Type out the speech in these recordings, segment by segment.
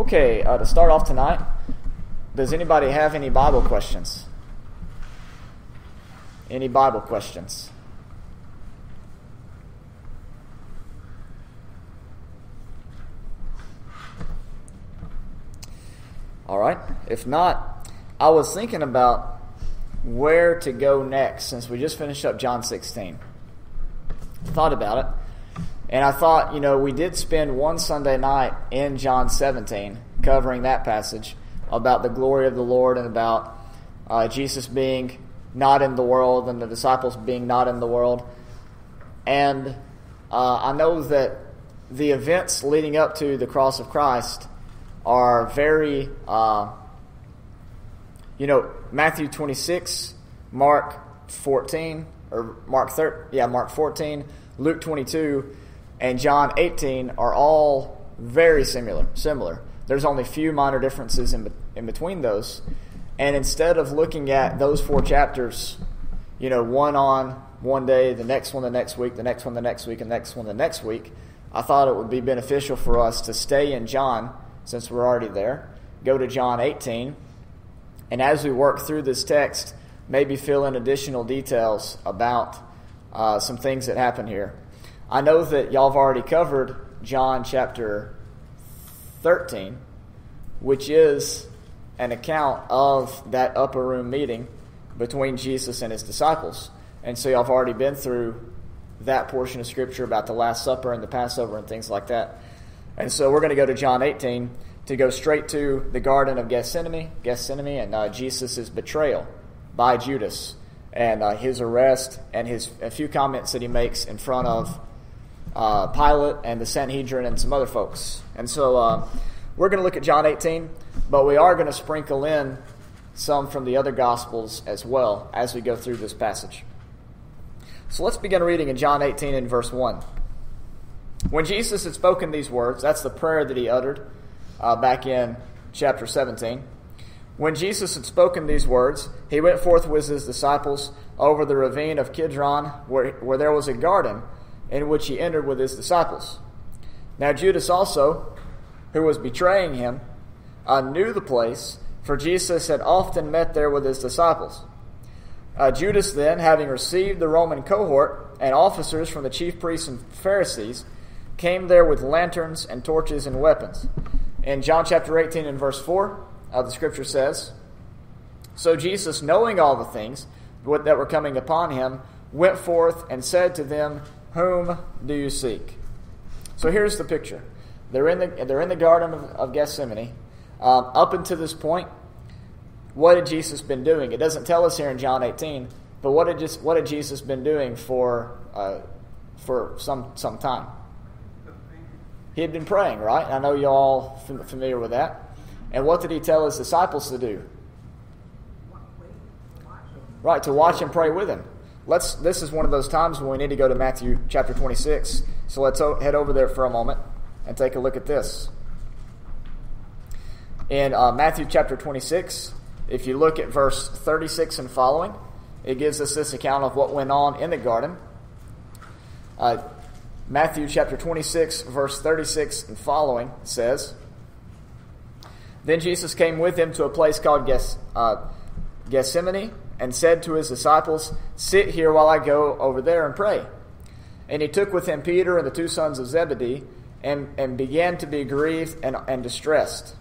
Okay, to start off tonight, does anybody have any Bible questions? Any Bible questions? All right. If not, I was thinking about where to go next since we just finished up John 16. Thought about it. And I thought, we did spend one Sunday night in John 17 covering that passage about the glory of the Lord and about Jesus being not in the world and the disciples being not in the world. And I know that the events leading up to the cross of Christ are very, Matthew 26, Mark 14, Mark 14, Luke 22, and John 18 are all very similar. There's only a few minor differences in between those. And instead of looking at those four chapters, one on one day, the next one the next week, the next one the next week, and the next one the next week, I thought it would be beneficial for us to stay in John, since we're already there, go to John 18, and as we work through this text, maybe fill in additional details about some things that happen here. I know that y'all have already covered John chapter 13, which is an account of that upper room meeting between Jesus and his disciples. And so y'all have already been through that portion of Scripture about the Last Supper and the Passover and things like that. And so we're going to go to John 18 to go straight to the Garden of Gethsemane and Jesus' betrayal by Judas and his arrest and a few comments that he makes in front of Pilate and the Sanhedrin and some other folks. And so we're going to look at John 18, but we are going to sprinkle in some from the other Gospels as well as we go through this passage. So let's begin reading in John 18 in verse 1. When Jesus had spoken these words, that's the prayer that he uttered back in chapter 17. When Jesus had spoken these words, he went forth with his disciples over the ravine of Kidron, where there was a garden, in which he entered with his disciples. Now Judas also, who was betraying him, knew the place, for Jesus had often met there with his disciples. Judas then, having received the Roman cohort and officers from the chief priests and Pharisees, came there with lanterns and torches and weapons. In John chapter 18 and verse 4, the Scripture says, "So Jesus, knowing all the things that were coming upon him, went forth and said to them, 'Whom do you seek?'" So here's the picture. They're in the Garden of Gethsemane. Up until this point, what had Jesus been doing? It doesn't tell us here in John 18, but what had Jesus been doing for some time? He had been praying, right? I know you're all familiar with that. And what did he tell his disciples to do? Right, to watch and pray with him. This is one of those times when we need to go to Matthew chapter 26. So let's head over there for a moment and take a look at this. In Matthew chapter 26, if you look at verse 36 and following, it gives us this account of what went on in the garden. Matthew chapter 26, verse 36 and following says, "Then Jesus came with him to a place called Gethsemane and said to his disciples, 'Sit here while I go over there and pray.' And he took with him Peter and the two sons of Zebedee and began to be grieved and distressed.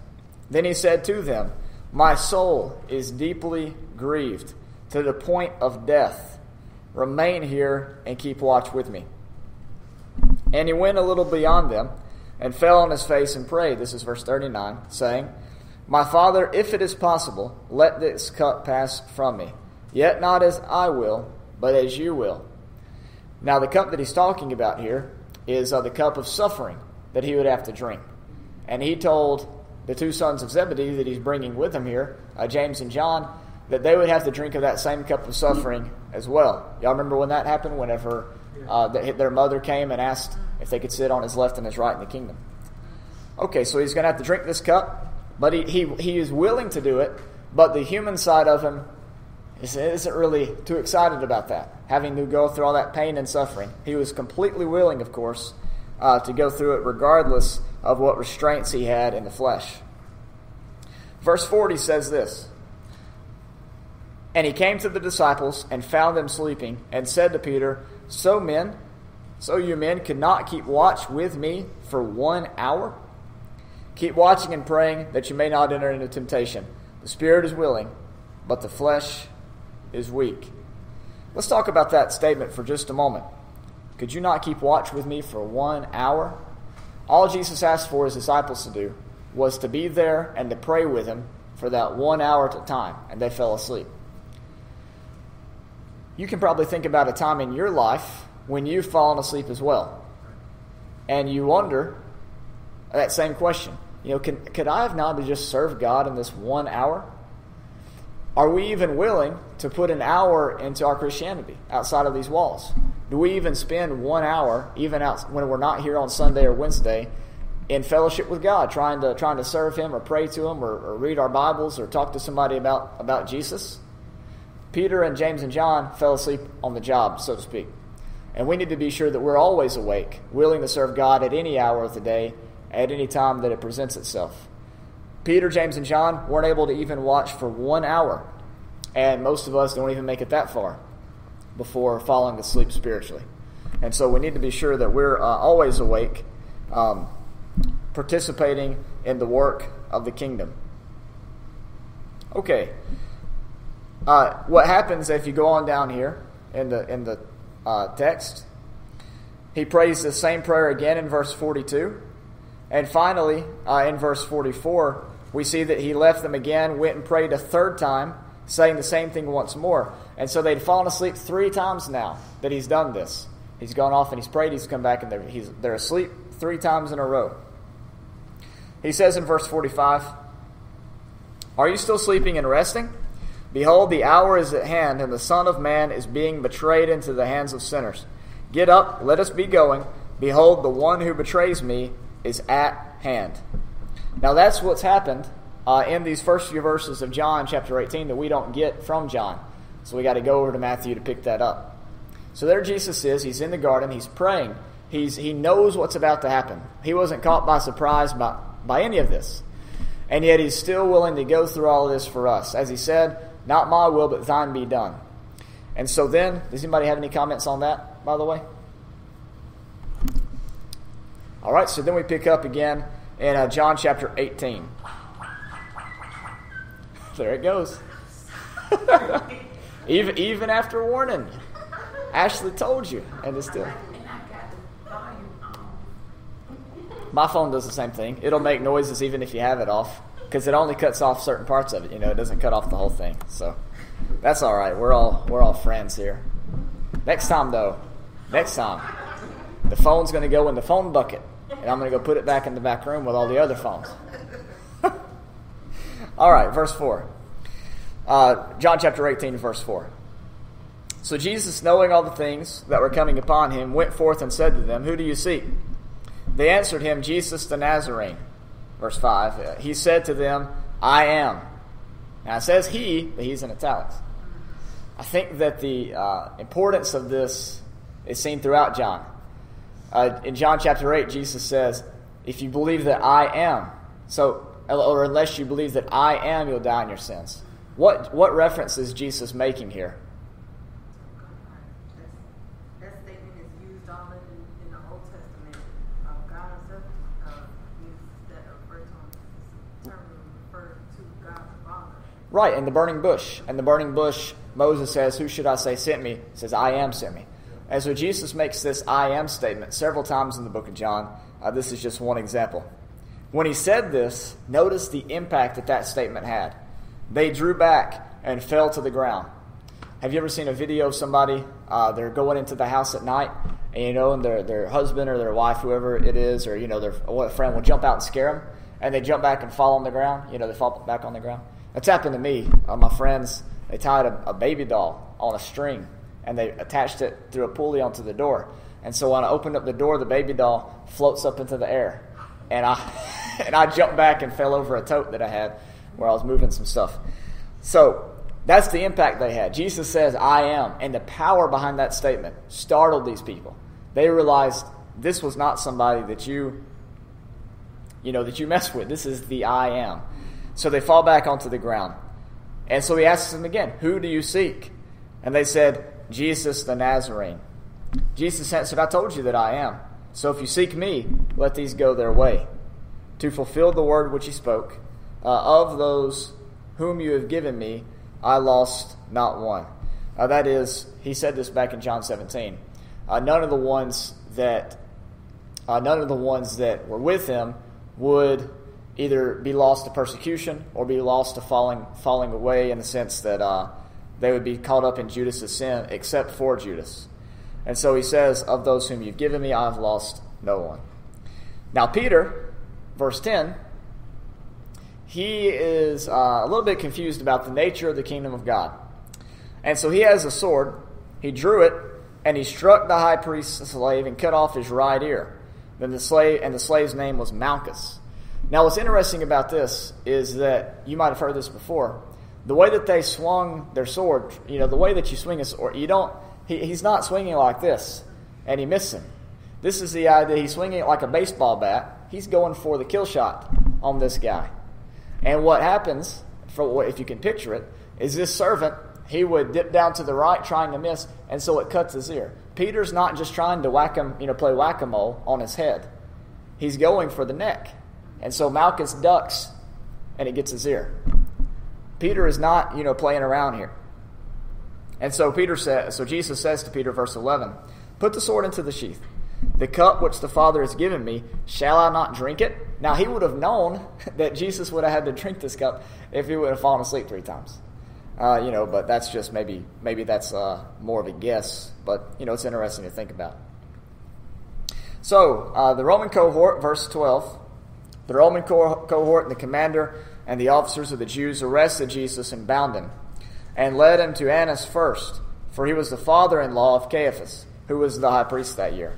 Then he said to them, 'My soul is deeply grieved to the point of death. Remain here and keep watch with me.' And he went a little beyond them and fell on his face and prayed," this is verse 39, saying, "My Father, if it is possible, let this cup pass from me. Yet not as I will, but as you will." Now the cup that he's talking about here is the cup of suffering that he would have to drink. And he told the two sons of Zebedee that he's bringing with him here, James and John, that they would have to drink of that same cup of suffering as well. Y'all remember when that happened? Whenever their mother came and asked if they could sit on his left and his right in the kingdom. Okay, so he's going to have to drink this cup, but he is willing to do it, but the human side of him isn't really too excited about that, having to go through all that pain and suffering. He was completely willing, of course, to go through it regardless of what restraints he had in the flesh. Verse 40 says this, "And he came to the disciples and found them sleeping, and said to Peter, So you men could not keep watch with me for 1 hour? Keep watching and praying that you may not enter into temptation. The spirit is willing, but the flesh is weak." Let's talk about that statement for just a moment. Could you not keep watch with me for 1 hour? All Jesus asked for his disciples to do was to be there and to pray with him for that 1 hour at a time, and they fell asleep. You can probably think about a time in your life when you've fallen asleep as well. And you wonder that same question. Could I have not just served God in this 1 hour? Are we even willing to put an hour into our Christianity outside of these walls? Do we even spend 1 hour, even out when we're not here on Sunday or Wednesday, in fellowship with God, trying to serve Him or pray to Him or read our Bibles or talk to somebody about Jesus? Peter and James and John fell asleep on the job, so to speak. And we need to be sure that we're always awake, willing to serve God at any hour of the day, at any time that it presents itself. Peter, James, and John weren't able to even watch for 1 hour. And most of us don't even make it that far before falling asleep spiritually. And so we need to be sure that we're always awake, participating in the work of the kingdom. Okay. What happens if you go on down here in the text? He prays the same prayer again in verse 42. And finally, in verse 44, we see that he left them again, went and prayed a third time, saying the same thing once more. And so they'd fallen asleep 3 times now that he's done this. He's gone off and he's prayed, he's come back, and they're asleep 3 times in a row. He says in verse 45, "Are you still sleeping and resting? Behold, the hour is at hand, and the Son of Man is being betrayed into the hands of sinners. Get up, let us be going. Behold, the one who betrays me is at hand." Now that's what's happened in these first few verses of John chapter 18 that we don't get from John. So we got to go over to Matthew to pick that up. So there Jesus is. He's in the garden. He's praying. He knows what's about to happen. He wasn't caught by surprise by any of this. And yet he's still willing to go through all of this for us. As he said, "Not my will, but thine be done." And so then, does anybody have any comments on that, by the way? All right, so then we pick up again in John chapter 18. There it goes. even after warning. Ashley told you, and it's still. My phone does the same thing. It'll make noises even if you have it off, because it only cuts off certain parts of it. It doesn't cut off the whole thing. So that's all right. We're all friends here. Next time, the phone's going to go in the phone bucket, and I'm going to go put it back in the back room with all the other phones. All right, verse 4. John chapter 18, verse 4. "So Jesus, knowing all the things that were coming upon him, went forth and said to them, Who do you seek? They answered him, Jesus the Nazarene." Verse 5. "He said to them, I am." Now it says he, but he's in italics. I think that the importance of this is seen throughout John. In John chapter 8, Jesus says, "If you believe that I am," or unless you believe that I am, you'll die in your sins. What reference is Jesus making here? That statement is used often in the Old Testament. God himself uses that term referred to God the Father. Right, in the burning bush. And the burning bush, Moses says, "Who should I say sent me?" He says, "I am sent me." And so Jesus makes this "I am" statement several times in the book of John. This is just one example. When he said this, notice the impact that statement had. They drew back and fell to the ground. Have you ever seen a video of somebody, they're going into the house at night, and their husband or their wife, whoever it is, or their friend will jump out and scare them, and they jump back and fall on the ground. They fall back on the ground. That's happened to me. My friends, they tied a baby doll on a string, and they attached it through a pulley onto the door. And so when I opened up the door, the baby doll floats up into the air, and I jumped back and fell over a tote that I had where I was moving some stuff. So that's the impact they had. Jesus says, "I am," and the power behind that statement startled these people. They realized this was not somebody that you mess with. This is the I am. So they fall back onto the ground. And so he asks them again, who do you seek? And they said, Jesus the Nazarene. Jesus answered, I told you that I am. So if you seek me, let these go their way. To fulfill the word which he spoke, of those whom you have given me, I lost not one. That is, he said this back in John 17. None of the ones that were with him would either be lost to persecution or be lost to falling away, in the sense that they would be caught up in Judas' sin, except for Judas. And so he says, of those whom you've given me, I have lost no one. Now Peter, verse 10, he is a little bit confused about the nature of the kingdom of God. And so he has a sword, he drew it, and he struck the high priest's slave and cut off his right ear. Then the slave's name was Malchus. Now what's interesting about this is that, you might have heard this before, the way that they swung their sword, the way that you swing a sword, he's not swinging like this, and he missed him. This is the idea, he's swinging it like a baseball bat. He's going for the kill shot on this guy. And what happens, if you can picture it, is this servant, he would dip down to the right trying to miss, and so it cuts his ear. Peter's not just trying to whack him, play whack-a-mole on his head. He's going for the neck. And so Malchus ducks, and it gets his ear. Peter is not, playing around here. And so Jesus says to Peter, verse 11, put the sword into the sheath. The cup which the Father has given me, shall I not drink it? Now he would have known that Jesus would have had to drink this cup if he would have fallen asleep 3 times. But that's just maybe that's more of a guess. But, it's interesting to think about. So, the Roman cohort, verse 12, the Roman cohort and the commander and the officers of the Jews arrested Jesus and bound him, and led him to Annas first, for he was the father-in-law of Caiaphas, who was the high priest that year.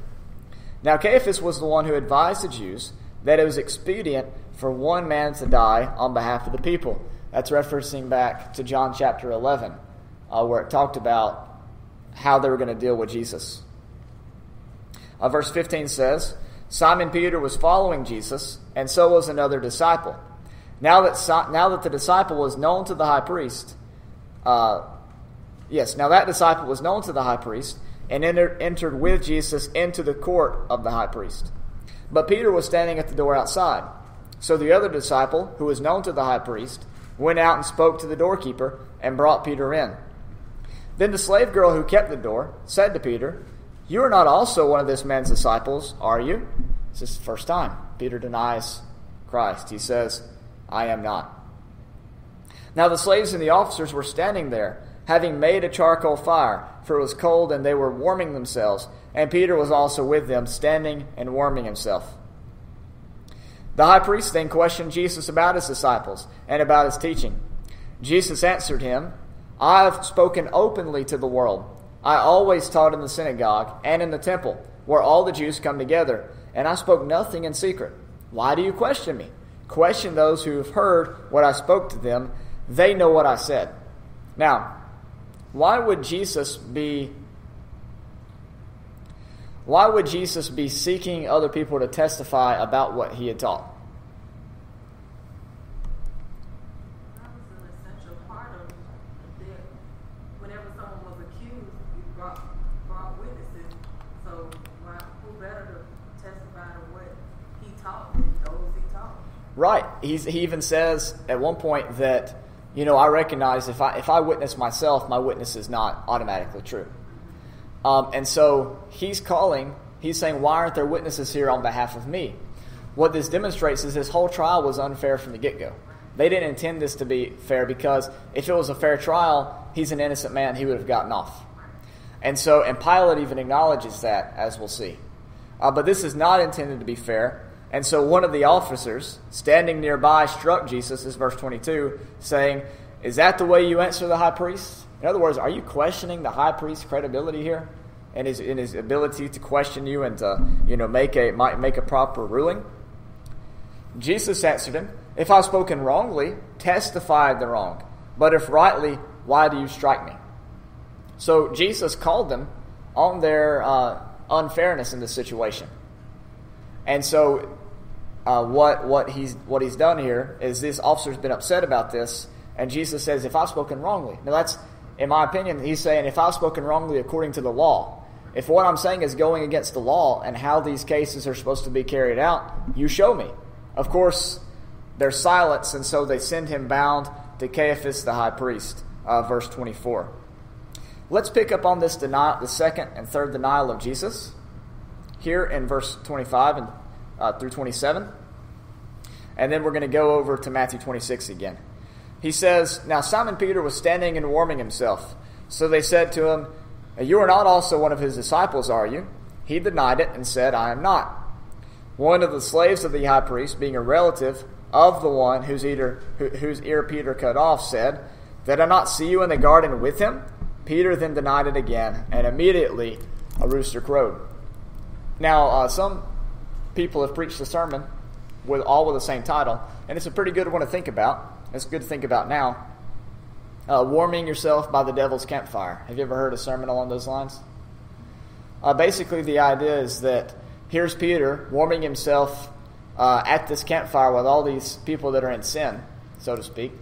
Now Caiaphas was the one who advised the Jews that it was expedient for one man to die on behalf of the people. That's referencing back to John chapter 11, where it talked about how they were going to deal with Jesus. Verse 15 says, Simon Peter was following Jesus, and so was another disciple. Now that the disciple was known to the high priest, now that disciple was known to the high priest, and entered with Jesus into the court of the high priest. But Peter was standing at the door outside. So the other disciple, who was known to the high priest, went out and spoke to the doorkeeper and brought Peter in. Then the slave girl who kept the door said to Peter, you are not also one of this man's disciples, are you? This is the first time Peter denies Christ. He says, I am not. Now the slaves and the officers were standing there, having made a charcoal fire, for it was cold, and they were warming themselves. And Peter was also with them, standing and warming himself. The high priest then questioned Jesus about his disciples and about his teaching. Jesus answered him, I have spoken openly to the world. I always taught in the synagogue and in the temple, where all the Jews come together, and I spoke nothing in secret. Why do you question me? Question those who have heard what I spoke to them. They know what I said. Now, why would Jesus be seeking other people to testify about what he had taught? That was an essential part of it. Whenever someone was accused, you brought witnesses. So who better to testify to what he taught than those he taught? Right. He even says at one point that, I recognize if I witness myself, my witness is not automatically true. And so he's saying, why aren't there witnesses here on behalf of me? What this demonstrates is this whole trial was unfair from the get-go. They didn't intend this to be fair, because if it was a fair trial, he's an innocent man, he would have gotten off. And Pilate even acknowledges that, as we'll see. But this is not intended to be fair. And so one of the officers standing nearby struck Jesus, this is verse 22, saying, is that the way you answer the high priest? In other words, are you questioning the high priest's credibility here and his ability to question you and to make a proper ruling? Jesus answered him, if I've spoken wrongly, testify the wrong. But if rightly, why do you strike me? So Jesus called them on their unfairness in this situation. And so what he's done here is this officer's been upset about this, and Jesus says, if I've spoken wrongly. Now that's, in my opinion, he's saying, if I've spoken wrongly according to the law, if what I'm saying is going against the law and how these cases are supposed to be carried out, you show me. Of course, there's silence, and so they send him bound to Caiaphas the high priest, verse 24. Let's pick up on this denial, the second and third denial of Jesus, here in verse 25 and through 27. And then we're going to go over to Matthew 26 again. He says, Now Simon Peter was standing and warming himself. So they said to him, You are not also one of his disciples, are you? He denied it and said, I am not. One of the slaves of the high priest, being a relative of the one whose ear Peter cut off, said, Did I not see you in the garden with him? Peter then denied it again, and immediately a rooster crowed. Now, some people have preached a sermon with the same title, and it's a pretty good one to think about. It's good to think about now. Warming yourself by the devil's campfire. Have you ever heard a sermon along those lines? Basically, the idea is that here's Peter warming himself at this campfire with all these people that are in sin, so to speak.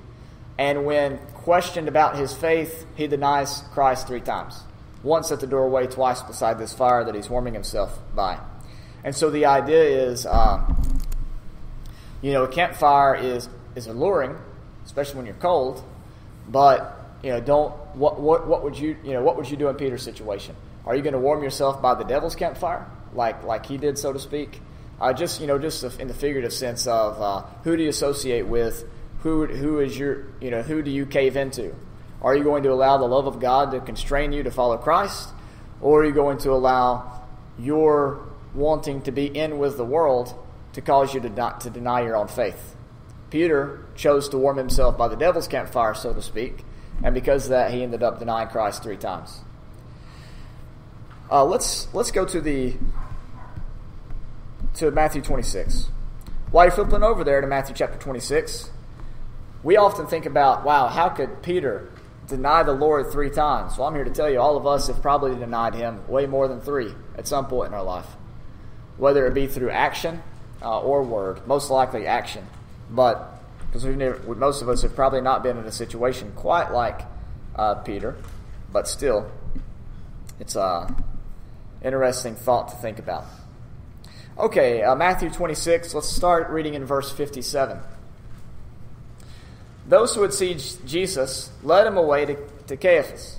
And when questioned about his faith, he denies Christ 3 times. Once at the doorway, twice beside this fire that he's warming himself by. And so the idea is, a campfire is alluring, especially when you're cold. But what would you do in Peter's situation? Are you going to warm yourself by the devil's campfire, like he did, so to speak? Just in the figurative sense of who do you associate with? Who is your who do you cave into? Are you going to allow the love of God to constrain you to follow Christ, or are you going to allow your wanting to be in with the world to cause you to deny your own faith? Peter chose to warm himself by the devil's campfire, so to speak, and because of that, he ended up denying Christ 3 times. Let's go to Matthew 26. While you're flipping over there to Matthew chapter 26, we often think about, wow, how could Peter deny the Lord 3 times? Well, I'm here to tell you, all of us have probably denied him way more than 3 at some point in our life, whether it be through action or word, most likely action. But because most of us have probably not been in a situation quite like Peter, but still, it's an interesting thought to think about. Okay, Matthew 26, let's start reading in verse 57. Those who had seized Jesus led him away to Caiaphas,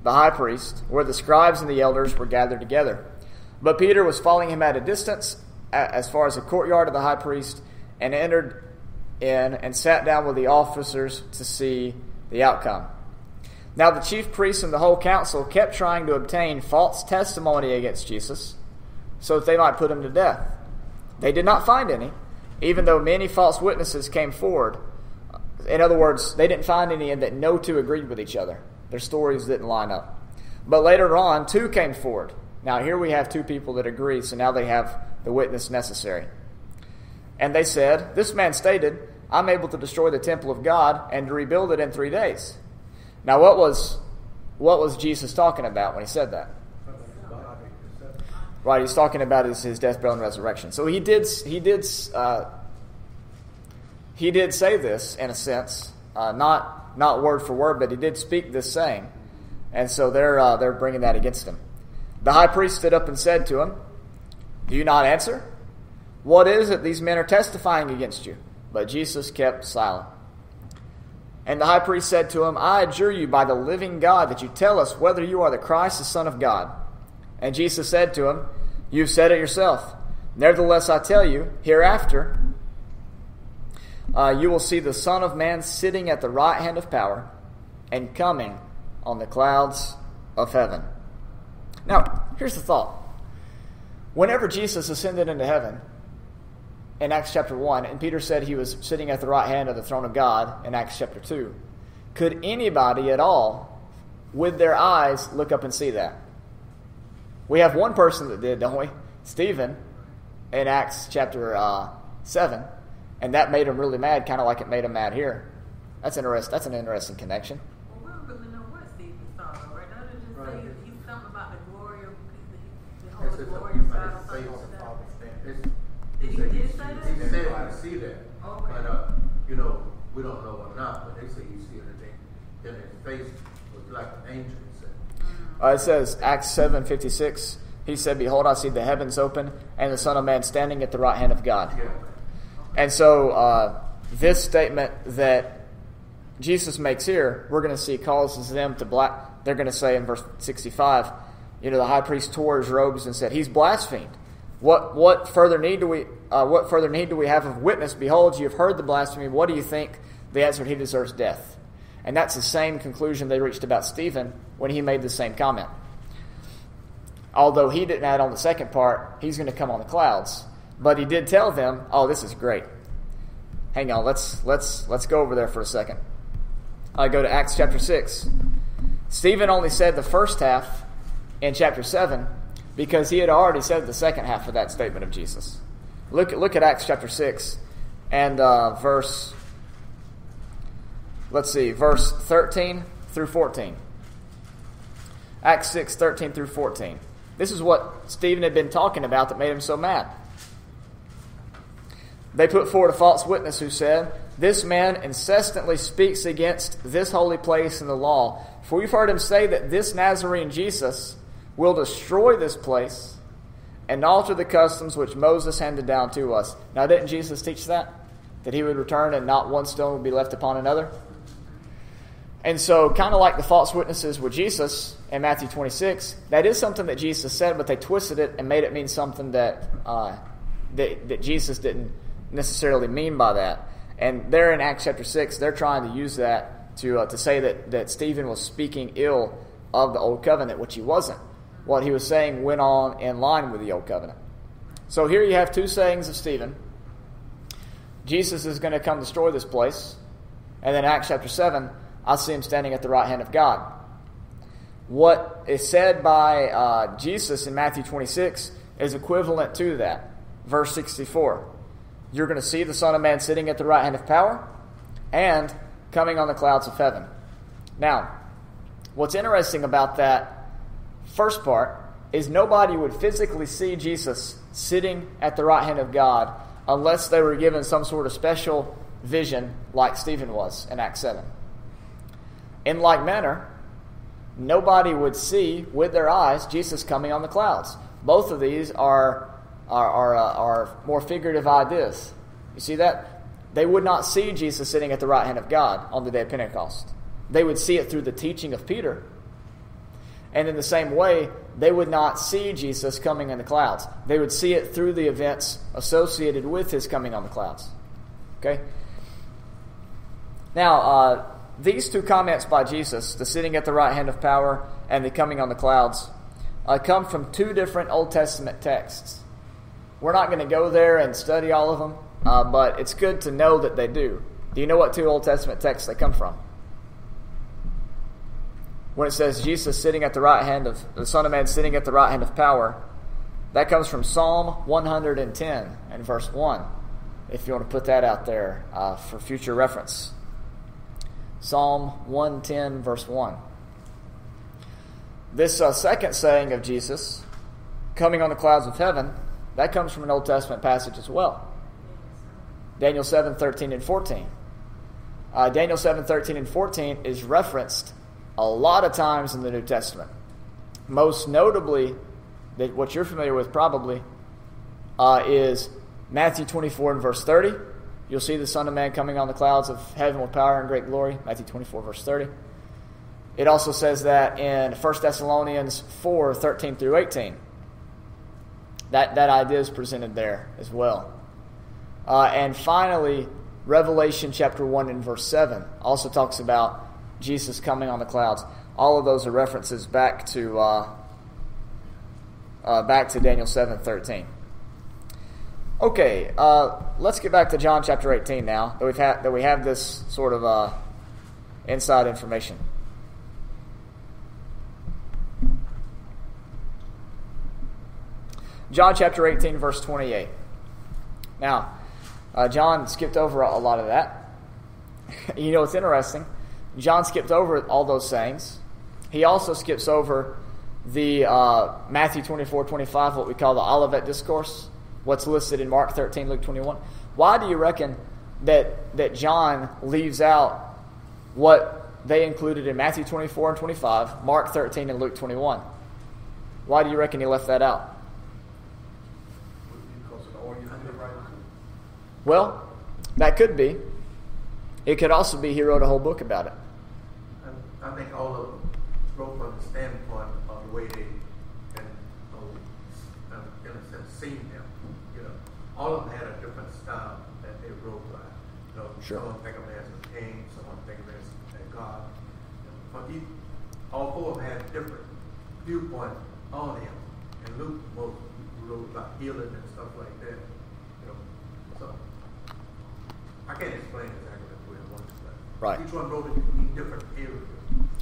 the high priest, where the scribes and the elders were gathered together. But Peter was following him at a distance as far as the courtyard of the high priest, and entered in and sat down with the officers to see the outcome. Now the chief priests and the whole council kept trying to obtain false testimony against Jesus, so that they might put him to death. They did not find any, even though many false witnesses came forward. In other words, they didn't find any, and that no 2 agreed with each other. Their stories didn't line up. But later on, 2 came forward. Now here we have 2 people that agree, so now they have the witness necessary. And they said, This man stated, I'm able to destroy the temple of God and to rebuild it in 3 days. Now what was Jesus talking about when he said that? Right, he's talking about his death, burial, and resurrection. So he did say this in a sense, not word for word, but he did speak this saying, and so they're bringing that against him. The high priest stood up and said to him, Do you not answer? What is it these men are testifying against you? But Jesus kept silent. And the high priest said to him, I adjure you by the living God that you tell us whether you are the Christ, the Son of God. And Jesus said to him, You've said it yourself. Nevertheless, I tell you, hereafter you will see the Son of Man sitting at the right hand of power and coming on the clouds of heaven. Now, here's the thought. Whenever Jesus ascended into heaven in Acts chapter 1, and Peter said he was sitting at the right hand of the throne of God in Acts chapter 2, could anybody at all with their eyes look up and see that? We have one person that did, don't we? Stephen in Acts chapter 7, and that made him really mad, kind of like it made him mad here. That's an interesting connection. Well, we don't really know what Stephen saw, though, right? Now just say he's something about the glory of the Holy glory of God or something like that. Did he say that? He said Okay. But, we don't know or not, but they say you see anything, then his face was like an angel said. It says, Acts 7:56, he said, "Behold, I see the heavens open, and the Son of Man standing at the right hand of God." Yeah. And so this statement that Jesus makes here, we're going to see causes them to they're going to say in verse 65, the high priest tore his robes and said, "He's blasphemed. What further need do we have of witness? Behold, you have heard the blasphemy. What do you think?" They answered, "He deserves death." And that's the same conclusion they reached about Stephen when he made the same comment. Although he didn't add on the second part, he's going to come on the clouds. But he did tell them, "Oh, this is great." Hang on, let's go over there for a second. I go to Acts chapter 6. Stephen only said the first half in chapter 7 because he had already said the second half of that statement of Jesus. Look at Acts chapter 6 and verse 13 through 14. Acts 6, 13 through 14. This is what Stephen had been talking about that made him so mad. They put forward a false witness who said, "This man incessantly speaks against this holy place and the law. For we've heard him say that this Nazarene Jesus will destroy this place and alter the customs which Moses handed down to us." Now, didn't Jesus teach that? That he would return and not one stone would be left upon another? And so, kind of like the false witnesses with Jesus in Matthew 26, that is something that Jesus said, but they twisted it and made it mean something that Jesus didn't necessarily mean by that. And there in Acts chapter 6, they're trying to use that to say that Stephen was speaking ill of the Old Covenant, which he wasn't. What he was saying went on in line with the Old Covenant. So here you have two sayings of Stephen. Jesus is going to come destroy this place. And then Acts chapter 7, I see him standing at the right hand of God. What is said by Jesus in Matthew 26 is equivalent to that. Verse 64. You're going to see the Son of Man sitting at the right hand of power and coming on the clouds of heaven. Now, what's interesting about that first part is nobody would physically see Jesus sitting at the right hand of God unless they were given some sort of special vision like Stephen was in Acts 7. In like manner, nobody would see with their eyes Jesus coming on the clouds. Both of these are more figurative ideas. You see that? They would not see Jesus sitting at the right hand of God on the day of Pentecost. They would see it through the teaching of Peter. And in the same way, they would not see Jesus coming in the clouds. They would see it through the events associated with his coming on the clouds. Okay? Now, these two comments by Jesus, the sitting at the right hand of power and the coming on the clouds, come from two different Old Testament texts. We're not going to go there and study all of them, but it's good to know that they do. Do you know what two Old Testament texts they come from? When it says Jesus sitting at the right hand of the Son of Man sitting at the right hand of power, that comes from Psalm 110 and verse 1. If you want to put that out there for future reference. Psalm 110 verse 1. This second saying of Jesus, coming on the clouds of heaven, that comes from an Old Testament passage as well. Daniel 7:13 and 14. Daniel 7:13 and 14 is referenced a lot of times in the New Testament. Most notably, that what you're familiar with probably, is Matthew 24 and verse 30. You'll see the Son of Man coming on the clouds of heaven with power and great glory. Matthew 24 verse 30. It also says that in 1 Thessalonians 4, 13 through 18. That idea is presented there as well. And finally, Revelation chapter 1 and verse 7 also talks about Jesus coming on the clouds. All of those are references back to Daniel 7:13. Okay, let's get back to John chapter 18 now that we have this sort of inside information. John chapter 18 verse 28. Now, John skipped over a lot of that. You know what's interesting? John skipped over all those sayings. He also skips over the Matthew 24, 25, what we call the Olivet Discourse, what's listed in Mark 13, Luke 21. Why do you reckon that John leaves out what they included in Matthew 24 and 25, Mark 13, and Luke 21? Why do you reckon he left that out? Because of the order you have to write. Well, that could be. It could also be he wrote a whole book about it. I think all of them wrote from the standpoint of the way they, and in a sense, seen him. You know, all of them had a different style that they wrote by. You know, Sure. Someone think of him as a king, someone think of him as God. But all four of them had different viewpoints on him. And Luke most wrote about healing and stuff like that. You know, so I can't explain exactly the way it was, but Right. each one wrote it in different areas.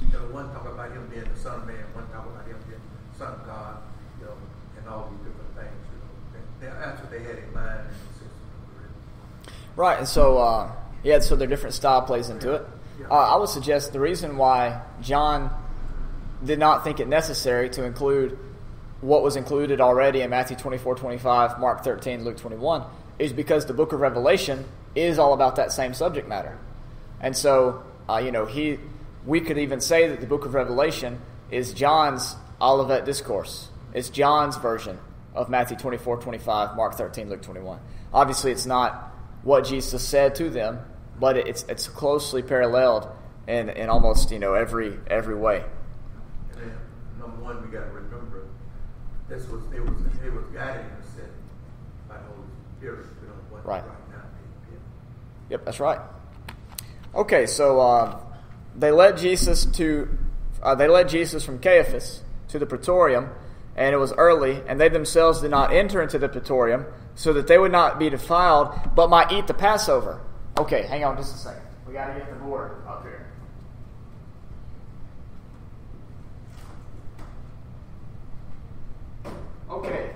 You know, one talk about him being the Son of Man, one talk about him being the Son of God, you know, and all these different things. You know, that's what they had in mind in the system. Right, and so so their different style plays into it. I would suggest the reason why John did not think it necessary to include what was included already in Matthew 24, 25, Mark 13, Luke 21 is because the book of Revelation is all about that same subject matter. And so, we could even say that the book of Revelation is John's Olivet Discourse. It's John's version of Matthew 24, 25, Mark 13, Luke 21. Obviously, it's not what Jesus said to them, but it's closely paralleled in almost every way. And then, number one, we got to remember it was guided in a sense by the Holy Spirit. You know, what Right. now. Yep, that's right. Okay, so they led Jesus from Caiaphas to the praetorium, and it was early, and they themselves did not enter into the praetorium, so that they would not be defiled, but might eat the Passover. Okay, hang on just a second. We got to get the board up here. Okay.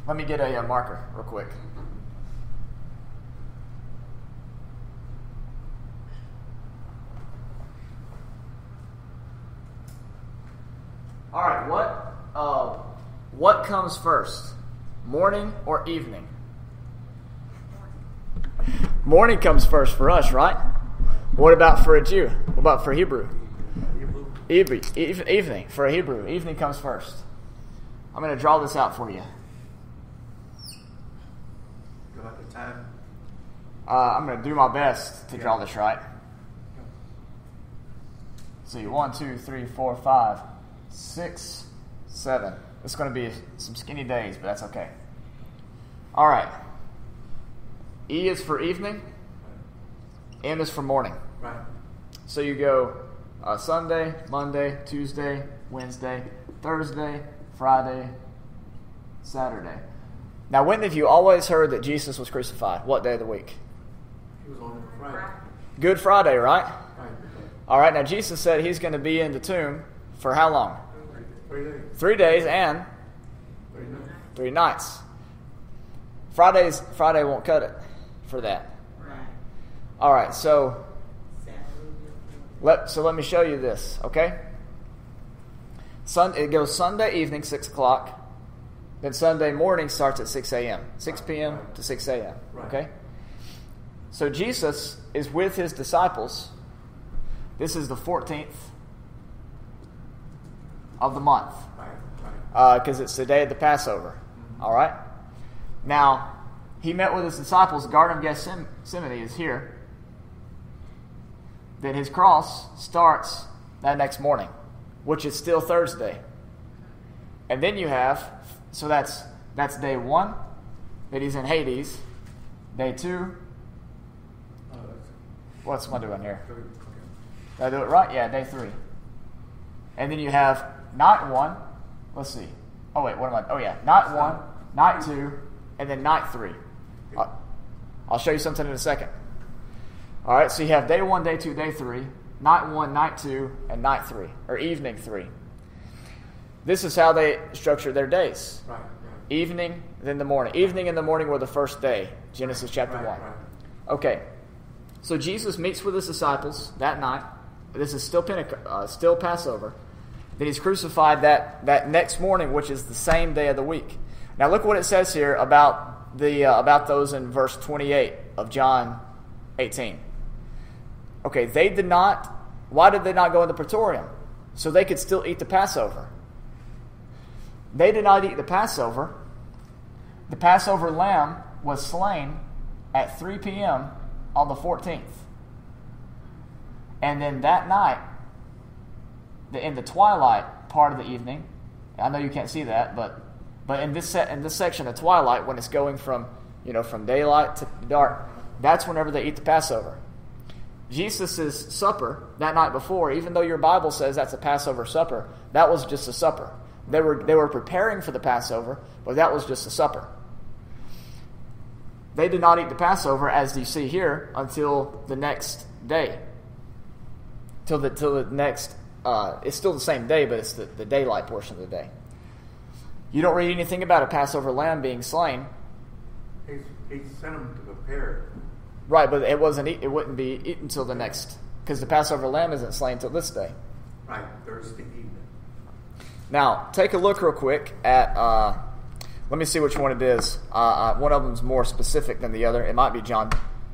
Let me get a marker real quick. All right, what comes first, morning or evening? Morning comes first for us, right? What about for a Jew? What about for Hebrew? Evening for a Hebrew. Evening comes first. I'm going to draw this out for you. You like the time? I'm going to do my best to draw this right. See, 1, 2, 3, 4, 5, 6, 7. It's going to be some skinny days, but that's okay. All right. E is for evening. M is for morning. Right. So you go Sunday, Monday, Tuesday, Wednesday, Thursday, Friday, Saturday. Now, when have you always heard that Jesus was crucified? What day of the week? He was on Friday. Good Friday, right? Right. All right, now Jesus said he's going to be in the tomb for how long? 3 days. 3 days and 3 nights. 3 nights. Friday won't cut it for that. Right. All right, so let me show you this, okay? It goes Sunday evening, 6 o'clock. Then Sunday morning starts at 6 a.m., 6 p.m. to 6 a.m., okay? So Jesus is with his disciples. This is the 14th of the month because it's the day of the Passover, all right? Now, he met with his disciples. The Garden of Gethsemane is here. Then his cross starts that next morning, which is still Thursday. And then you have, so that's day 1, that he's in Hades. Day 2, what's am I doing here? Did I do it right? Yeah, day 3. And then you have night 1. Let's see. Oh, wait, what am I? Oh, yeah. Night 1, night 2, and then night 3. I'll show you something in a second. All right, so you have day 1, day 2, day 3, night 1, night 2, and night 3, or evening 3. This is how they structure their days. Right. Evening, then the morning. Evening and the morning were the first day, Genesis chapter 1. Right. Okay, so Jesus meets with his disciples that night. This is still Passover. Then he's crucified that next morning, which is the same day of the week. Now look what it says here about those in verse 28 of John 18. Okay, why did they not go in the praetorium? So they could still eat the Passover. They did not eat the Passover. The Passover lamb was slain at 3 p.m. on the 14th. And then that night, in the twilight part of the evening, I know you can't see that, but in this section of twilight, when it's going from daylight to dark, that's whenever they eat the Passover. Jesus' supper that night before, even though your Bible says that's a Passover supper, that was just a supper. They were preparing for the Passover, but that was just a supper. They did not eat the Passover, as you see here, until the next day. Till the next, it's still the same day, but it's the daylight portion of the day. You don't read anything about a Passover lamb being slain. He sent them to prepare it. Right, but it wouldn't be eaten until the next, because the Passover lamb isn't slain until this day. Right, Thursday evening. Now, take a look real quick at, let me see which one it is. One of them is more specific than the other. It might be John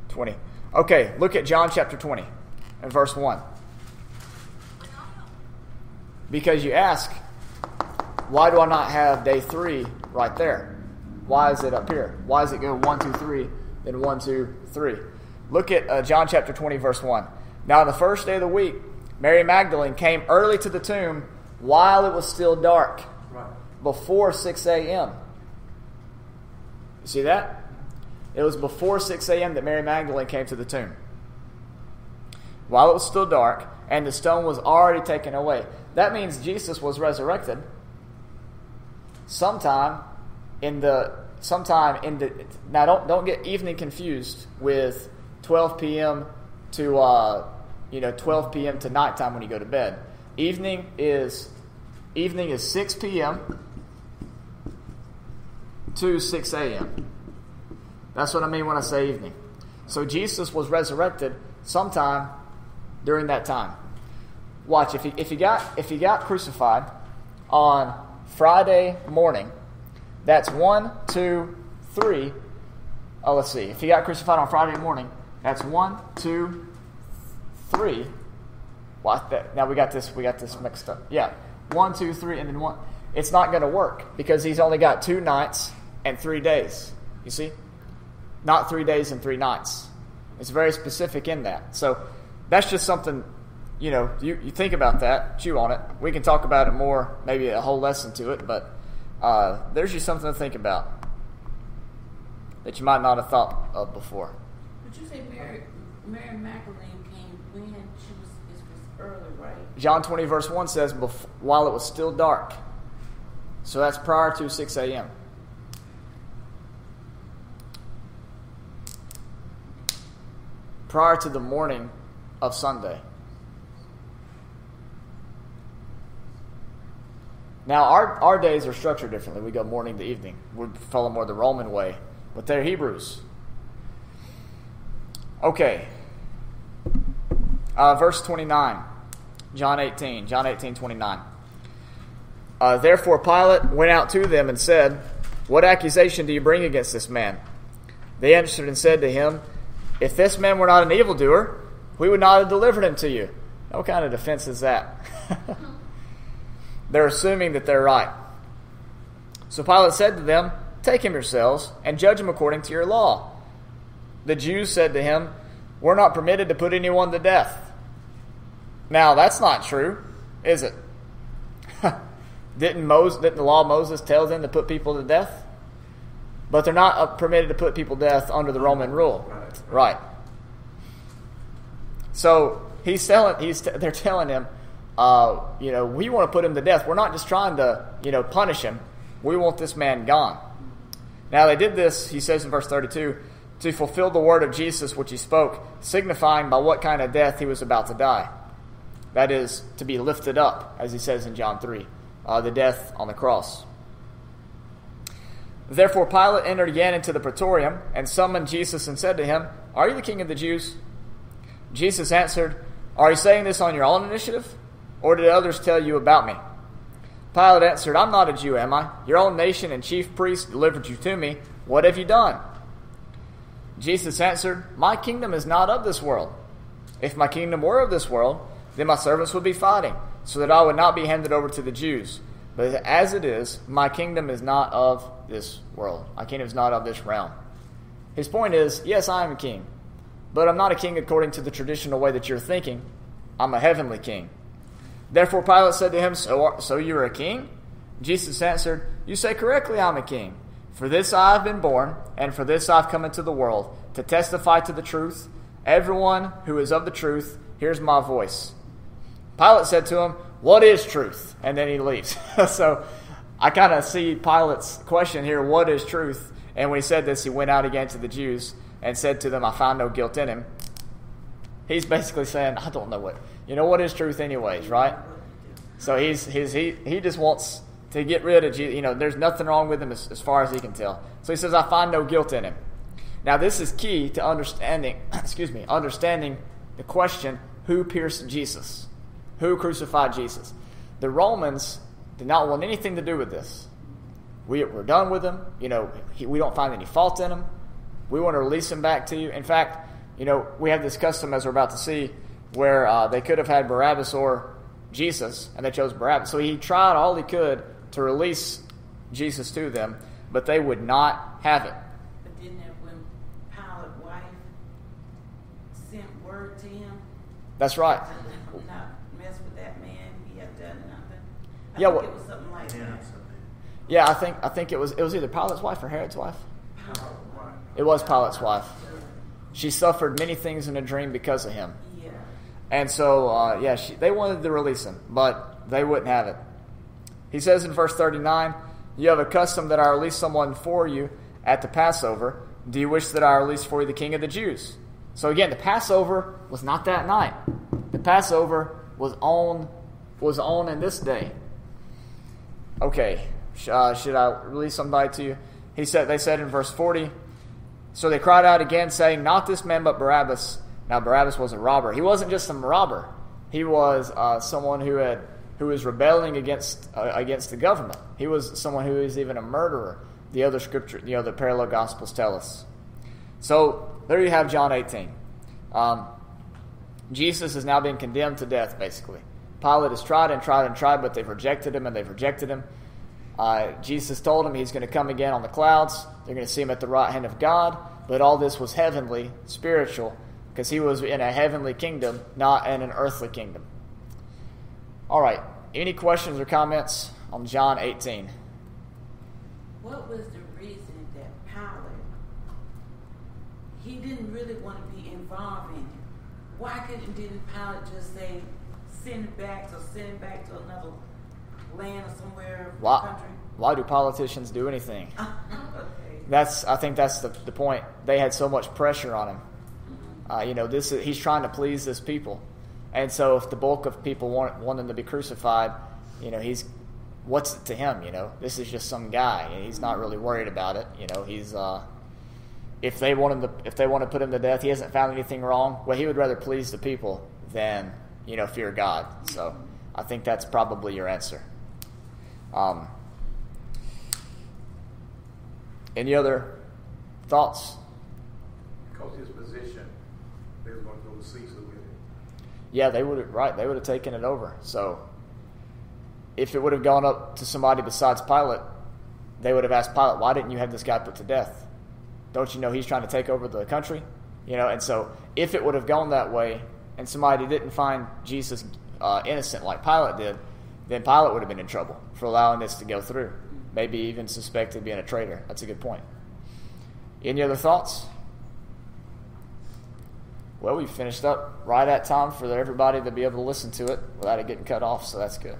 20. Okay, look at John chapter 20 and verse 1. Because you ask, why do I not have day 3 right there? Why is it up here? Why does it go 1, 2, 3, then 1, 2, 3? Look at John chapter 20, verse 1. Now, on the first day of the week, Mary Magdalene came early to the tomb while it was still dark, right, before 6 a.m. You see that? It was before 6 a.m. that Mary Magdalene came to the tomb. While it was still dark, and the stone was already taken away. That means Jesus was resurrected sometime in the now don't get evening confused with 12 p.m. to 12 p.m. to nighttime when you go to bed. Evening is 6 p.m. to 6 a.m. That's what I mean when I say evening. So Jesus was resurrected sometime during that time. Watch, if he got crucified on Friday morning, that's 1, 2, 3. Oh, let's see. If he got crucified on Friday morning, that's 1, 2, 3. Now we got this mixed up. Yeah, 1, 2, 3, and then 1. It's not going to work because he's only got 2 nights and 3 days. You see, not 3 days and 3 nights. It's very specific in that. So that's just something. You think about that, chew on it. We can talk about it more, maybe a whole lesson to it, but there's just something to think about that you might not have thought of before. But you say Mary Magdalene came when it was early, right? John 20 verse 1 says, while it was still dark. So that's prior to 6 a.m. Prior to the morning of Sunday. Now, our days are structured differently. We go morning to evening. We follow more the Roman way, but they're Hebrews. Okay. Verse 29, John 18:29. Therefore Pilate went out to them and said, "What accusation do you bring against this man?" They answered and said to him, "If this man were not an evildoer, we would not have delivered him to you." What kind of defense is that? They're assuming that they're right. So Pilate said to them, "Take him yourselves and judge him according to your law." The Jews said to him, "We're not permitted to put anyone to death." Now that's not true, is it? Didn't the law of Moses tell them to put people to death? But they're not permitted to put people to death under the Roman rule. Right. So they're telling him, we want to put him to death. We're not just trying to, punish him. We want this man gone. Now they did this, he says in verse 32, to fulfill the word of Jesus which he spoke, signifying by what kind of death he was about to die. That is, to be lifted up, as he says in John 3, the death on the cross. Therefore Pilate entered again into the praetorium and summoned Jesus and said to him, "Are you the king of the Jews?" Jesus answered, "Are you saying this on your own initiative? Or did others tell you about me?" Pilate answered, I'm not a Jew, am I? Your own nation and chief priests delivered you to me. What have you done? Jesus answered, my kingdom is not of this world. If my kingdom were of this world, then my servants would be fighting, so that I would not be handed over to the Jews. But as it is, my kingdom is not of this world. My kingdom is not of this realm. His point is, yes, I am a king, but I'm not a king according to the traditional way that you're thinking. I'm a heavenly king. Therefore Pilate said to him, So you are a king? Jesus answered, You say correctly, I'm a king. For this I have been born, and for this I have come into the world, to testify to the truth. Everyone who is of the truth hears my voice. Pilate said to him, What is truth? And then he leaves. So I kind of see Pilate's question here, what is truth? And when he said this, he went out again to the Jews and said to them, I found no guilt in him. He's basically saying, I don't know what is truth anyways, right? So he just wants to get rid of Jesus. There's nothing wrong with him as far as he can tell. So he says, I find no guilt in him. Now this is key to understanding the question, who pierced Jesus? Who crucified Jesus? The Romans did not want anything to do with this. We're done with him. We don't find any fault in him. We want to release him back to you. In fact, we have this custom, as we're about to see, where they could have had Barabbas or Jesus, and they chose Barabbas. So he tried all he could to release Jesus to them, but they would not have it. But didn't that when Pilate's wife sent word to him? That's right. Not mess with that man. He had done nothing. I Yeah, think it was something like that. Yeah, I think it was either Pilate's wife or Herod's wife. It was Pilate's wife. She suffered many things in a dream because of him. Yeah. And so, they wanted to release him, but they wouldn't have it. He says in verse 39, You have a custom that I release someone for you at the Passover. Do you wish that I release for you the King of the Jews? So again, the Passover was not that night. The Passover was on in this day. Okay, should I release somebody to you? They said in verse 40, So they cried out again, saying, Not this man, but Barabbas. Now Barabbas was a robber. He wasn't just some robber. He was someone who was rebelling against the government. He was someone who is even a murderer. The other scripture, the parallel gospels tell us. So there you have John 18. Jesus has now been condemned to death, basically. Pilate has tried and tried and tried, but they've rejected him and they've rejected him. Jesus told him he's going to come again on the clouds. They're going to see him at the right hand of God. But all this was heavenly, spiritual, because he was in a heavenly kingdom, not in an earthly kingdom. All right. Any questions or comments on John 18? What was the reason that Pilate, he didn't really want to be involved in it? Why didn't Pilate just say, send it back to another land or somewhere, country? Why do politicians do anything? Okay. I think that's the point. They had so much pressure on him. He's trying to please this people. And so if the bulk of people want him to be crucified, what's it to him? This is just some guy. He's not really worried about it. He's if they want to put him to death, he hasn't found anything wrong. Well, he would rather please the people than fear God. So I think that's probably your answer. Any other thoughts? Because his position, they were going to go to Caesar with it. Yeah, they would have. Right, they would have taken it over. So if it would have gone up to somebody besides Pilate, they would have asked Pilate, "Why didn't you have this guy put to death? Don't you know he's trying to take over the country?" And so if it would have gone that way, and somebody didn't find Jesus innocent like Pilate did, then Pilate would have been in trouble for allowing this to go through. Maybe even suspected of being a traitor. That's a good point. Any other thoughts? Well, we finished up right at time for everybody to be able to listen to it without it getting cut off, so that's good.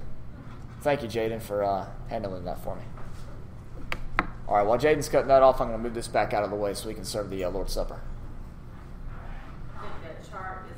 Thank you, Jaden, for handling that for me. All right, while Jaden's cutting that off, I'm going to move this back out of the way so we can serve the Lord's Supper. I think that chart is